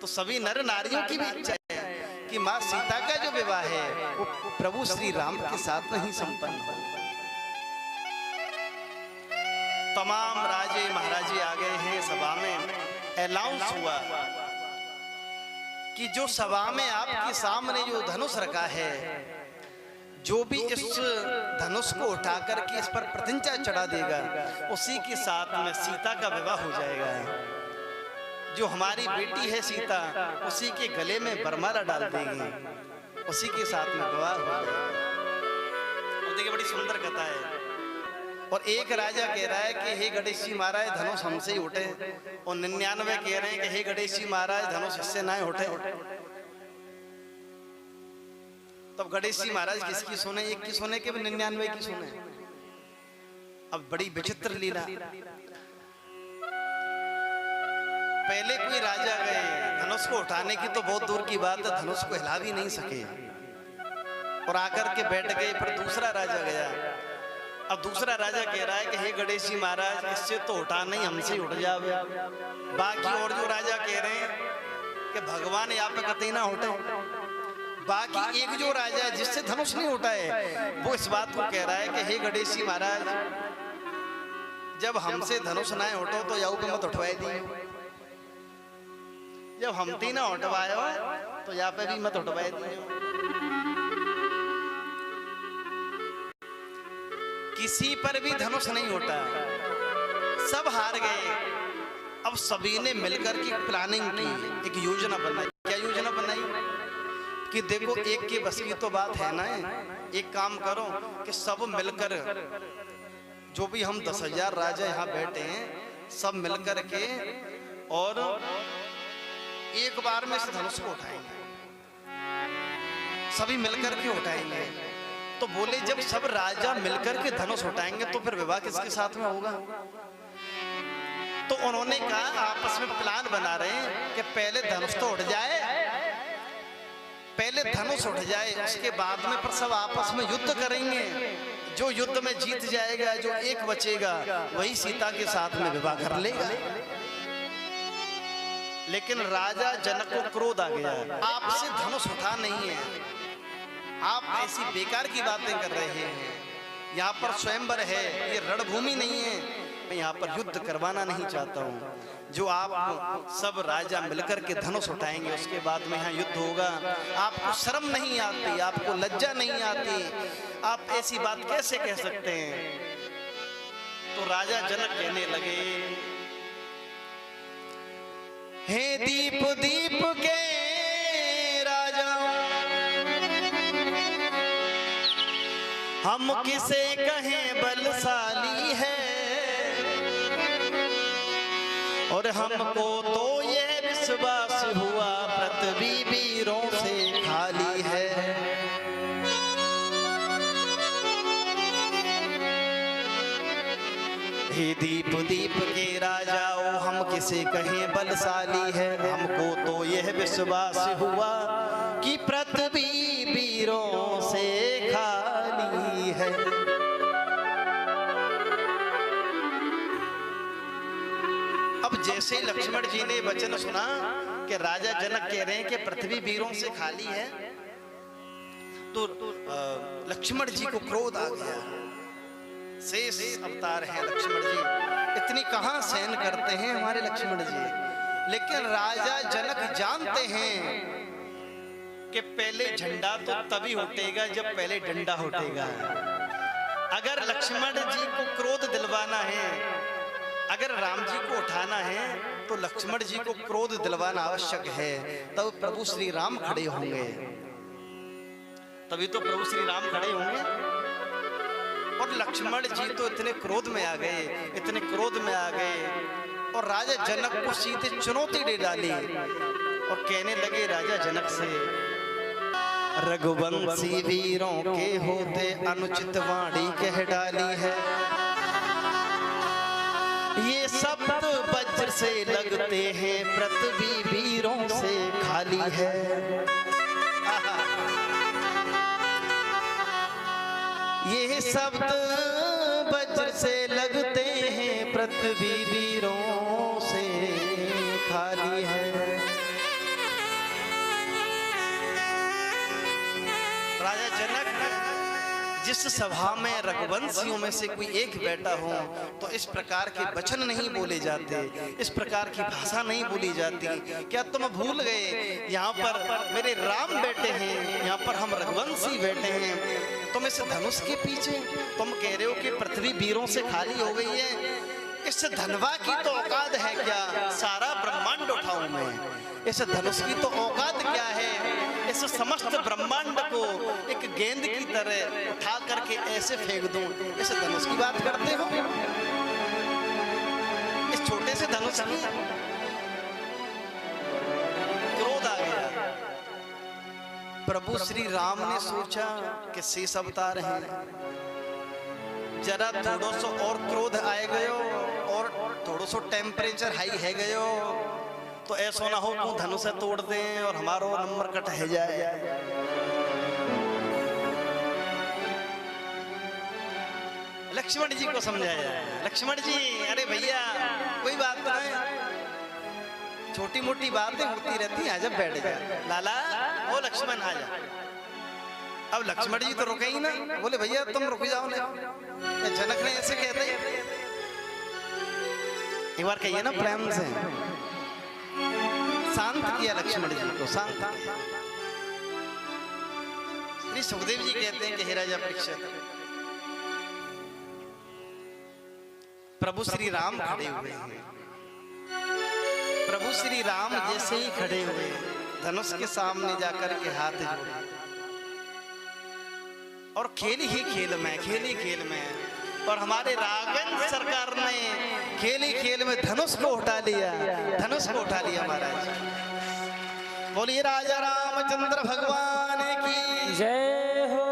तो सभी नर नारियों की भी इच्छा है कि माँ सीता का जो विवाह है वो प्रभु श्री राम के साथ में ही संपन्न हो। तमाम राजे महाराजे आ गए हैं सभा में। अनाउंस हुआ कि जो सभा में आपके सामने जो धनुष रखा है, जो भी इस धनुष को उठा करके इस पर प्रतिज्ञा चढ़ा देगा उसी के साथ में सीता का विवाह हो जाएगा। जो हमारी बेटी है सीता, उसी के गले में बरमाला डाल देगी, उसी के साथ में विवाह हो जाएगा। और देखिए बड़ी सुंदर कथा है। और एक राजा कह रहा है कि हे गणेश जी महाराज धनुष हमसे ही उठे, और 99 कह रहे हैं कि हे गणेश जी महाराज धनुष इससे ना उठे। तब गणेश जी महाराज किसकी सुने? एक की सुने कि 99 की सुने? अब बड़ी विचित्र लीला। पहले कोई राजा गए धनुष को उठाने की तो बहुत दूर की बात है, धनुष को हिला भी नहीं सके और आकर के बैठ गए। फिर दूसरा राजा गया। अब दूसरा राजा कह रहा है कि हे गणेश जी महाराज इससे तो उठा नहीं, हमसे ही उठ जावे। बाकी और जो राजा कह रहे हैं कि भगवान यहाँ पे कतई ना उठे। बाकी एक जो राजा है जिससे धनुष नहीं उठा है वो इस बात को कह रहा है कि हे गणेश जी महाराज जब हमसे धनुष ना उठो तो याऊ पे मत उठवाए दिए, जब हम ती ना उठवाए हो तो यहाँ पे भी मत उठवाए दिए। किसी पर भी धनुष नहीं उठा, सब हार गए। अब सभी ने मिलकर की प्लानिंग की, एक योजना बनाई। क्या योजना बनाई कि देखो एक के बस की तो बात है ना, एक काम करो कि सब मिलकर जो भी हम 10,000 राजा यहाँ बैठे हैं सब मिलकर के और एक बार में इस धनुष को उठाएंगे, सभी मिलकर के उठाएंगे। तो बोले जब सब राजा मिलकर के धनुष उठाएंगे तो फिर विवाह किसके साथ में होगा? तो उन्होंने कहा आपस में प्लान बना रहे हैं कि पहले धनुष तो उठ जाए, पहले धनुष उठ जाए उसके बाद में पर सब आपस में युद्ध करेंगे। जो युद्ध में जीत जाएगा, जो एक बचेगा वही सीता के साथ में विवाह कर लेगा। लेकिन राजा जनक को क्रोध आ गया, आपसे धनुष उठा नहीं है, आप ऐसी बेकार की बातें कर रहे हैं। यहाँ पर स्वयंवर है, ये रणभूमि नहीं है, मैं यहाँ पर युद्ध करवाना नहीं चाहता हूँ। जो आप सब राजा मिलकर के धनुष उठाएंगे उसके बाद में यहाँ युद्ध होगा। आपको शर्म नहीं आती, आपको लज्जा नहीं आती, आप ऐसी बात कैसे कह सकते हैं? तो राजा जनक कहने लगे हे दीप दीप के राजा हम किसे कहें बलशाली है, और हमको तो यह विश्वास हुआ पृथ्वी वीरों से खाली है। हे दीप दीप के राजाओ हम किसे कहें बलशाली है, हमको तो यह विश्वास हुआ कि पृथ्वी वीरों से खाली है। अब जैसे लक्ष्मण जी ने वचन सुना कि राजा जनक कह रहे हैं कि पृथ्वी वीरों से खाली है, तो लक्ष्मण जी को क्रोध आ गया। शेष अवतार हैं लक्ष्मण जी, इतनी कहां सहन करते हैं हमारे लक्ष्मण जी। लेकिन राजा जनक जानते हैं कि पहले झंडा तो तभी उठेगा जब पहले डंडा उठेगा। अगर लक्ष्मण जी को क्रोध दिलवाना है, अगर राम जी को उठाना है तो लक्ष्मण जी को क्रोध दिलवाना आवश्यक है, तब प्रभु श्री राम खड़े होंगे, तभी तो प्रभु श्री राम खड़े होंगे। और लक्ष्मण जी तो इतने क्रोध में आ गए, इतने क्रोध में आ गए और राजा जनक को सीधे चुनौती दे डाली और कहने लगे राजा जनक से, रघुवंशी वीरों के होते अनुचित वाणी कह डाली है, ये शब्द वज्र से लगते हैं पृथ्वी वीरों से खाली है। ये शब्द वज्र से लगते हैं पृथ्वी वीरों से खाली है। जनक जिस सभा में रघुवंशियों में से कोई एक बैठा हो तो इस प्रकार के वचन नहीं बोले जाते, इस प्रकार की भाषा नहीं बोली जाती। क्या तुम भूल गए यहाँ पर मेरे राम बैठे हैं, यहाँ पर हम रघुवंशी बैठे हैं, तुम इस धनुष के पीछे तुम कह रहे हो कि पृथ्वी वीरों से खाली हो गई है। इस धनवा की तो औकात है क्या, सारा ब्रह्मांड उठाऊं मैं? इस धनुष की तो औकात क्या है, इस समस्त ब्रह्मांड को एक गेंद की तरह उठा करके ऐसे फेंक दूं? इस धनुष की बात करते हो, इस छोटे से धनुष की? क्रोध आ गया। प्रभु श्री राम ने सोचा कि शेष अवतार हैं, जरा थोड़ा सो और क्रोध आए गयो और थोड़ा सो टेम्परेचर हाई है गयो तो ऐसा ना हो को धनुष तोड़ दें और हमारो नंबर कट है जाए। लक्ष्मण जी को समझाया, लक्ष्मण जी अरे भैया कोई बात नहीं, छोटी मोटी बातें होती रहती हैं, आजा बैठ जा। लाला ओ लक्ष्मण आ जा। अब लक्ष्मण जी तो रुके ही ना, बोले भैया तुम रुक जाओ ना। जनक ने ऐसे कहते एक बार कहिए ना प्रेम से, शांत किया लक्ष्मण जी को, शांत किया। श्री सुखदेव जी कहते हैं कि हे राजा परीक्षित, प्रभु श्री राम खड़े हुए हैं, प्रभु श्री राम जैसे ही खड़े हुए धनुष के सामने जाकर के हाथ जोड़े और खेल ही खेल में और हमारे राघवेंद्र सरकार ने खेल ही खेल में धनुष को उठा लिया, धनुष को उठा लिया महाराज। बोलिए राजा रामचंद्र भगवान की जय हो।